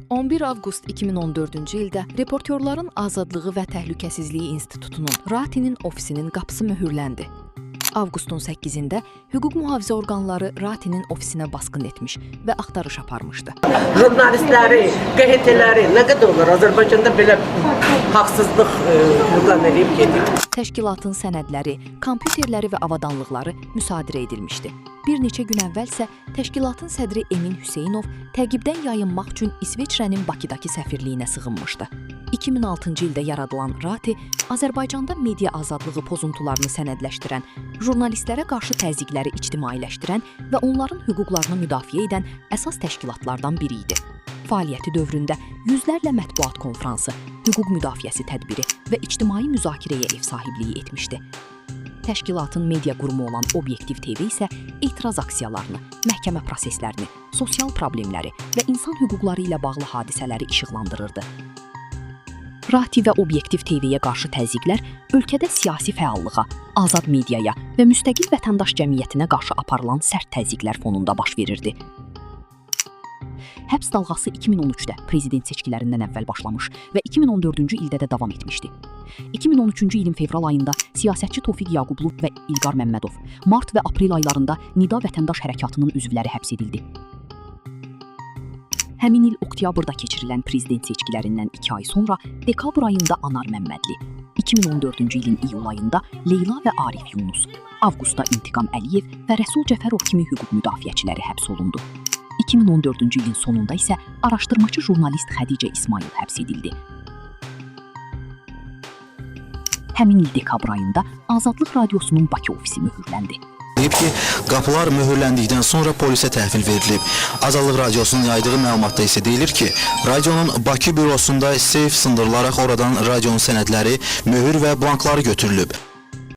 11 avqust 2014-cü ildə Reportyorların Azadlığı və Təhlükəsizliyi İnstitutunun RATİ-nin ofisinin qapısı möhürləndi. Avqustun 8-də hüquq mühafizə orqanları RATİ-nin ofisinə basqın etmiş və axtarış aparmışdı. Jurnalistləri, qəzetələri nə qədər olur? Azərbaycanda belə haqsızlıq müqam edib gedir. Təşkilatın sənədləri, kompüterləri və avadanlıqları müsadirə edilmişdi. Bir neçə gün əvvəl isə təşkilatın sədri Emin Hüseynov təqibdən yayınmaq üçün İsveçrənin Bakıdakı səfirliyinə sığınmışdı. 2006-cı ildə yaradılan RATİ, Azərbaycanda media azadlığı pozuntularını sənədləşdirən, jurnalistlərə qarşı təzyiqləri ictimailəşdirən və onların hüquqlarını müdafiə edən əsas təşkilatlardan biri idi. Fəaliyyəti dövründə yüzlərlə mətbuat konfransı, hüquq müdafiəsi tədbiri və ictimai müzakirəyə ev sahibliyi etmişdi. Təşkilatın media qurumu olan Obyektiv TV isə etiraz aksiyalarını, məhkəmə proseslərini, sosial problemləri və insan hüquqları ilə bağlı hadisələri işıqlandırırdı. RATİ və Obyektiv TV-yə qarşı təzyiqlər ölkədə siyasi fəallığa, azad mediaya və müstəqil vətəndaş cəmiyyətinə qarşı aparılan sərt təzyiqlər fonunda baş verirdi. Həbs dalğası 2013-də prezident seçkilərindən əvvəl başlamış və 2014-cü ildə də davam etmişdi. 2013-cü ilin fevral ayında siyasətçi Tofiq Yaqublu və İlqar Məmmədov, mart və aprel aylarında Nida Vətəndaş Hərəkatının üzvləri həbs edildi. Həmin il oktyabrda keçirilən prezident seçkilərindən 2 ay sonra dekabr ayında Anar Məmmədli, 2014-cü ilin iyul ayında Leyla və Arif Yunus, avqustda İntiqam Əliyev və Rəsul Cəfərov kimi hüquq müdafiəçiləri həbs olundu. 2014-cü ilin sonunda isə araşdırmacı jurnalist Xədicə İsmail həbs edildi. Həmin il dekabr ayında Azadlıq Radiosunun Bakı ofisi möhürləndi. Deyib ki, qapılar möhürləndikdən sonra polisə təhvil verilib. Azadlıq Radiosunun yaydığı məlumatda isə deyilir ki, radionun Bakı bürosunda seyf sındırılaraq oradan radionun sənədləri, möhür və blankları götürülüb.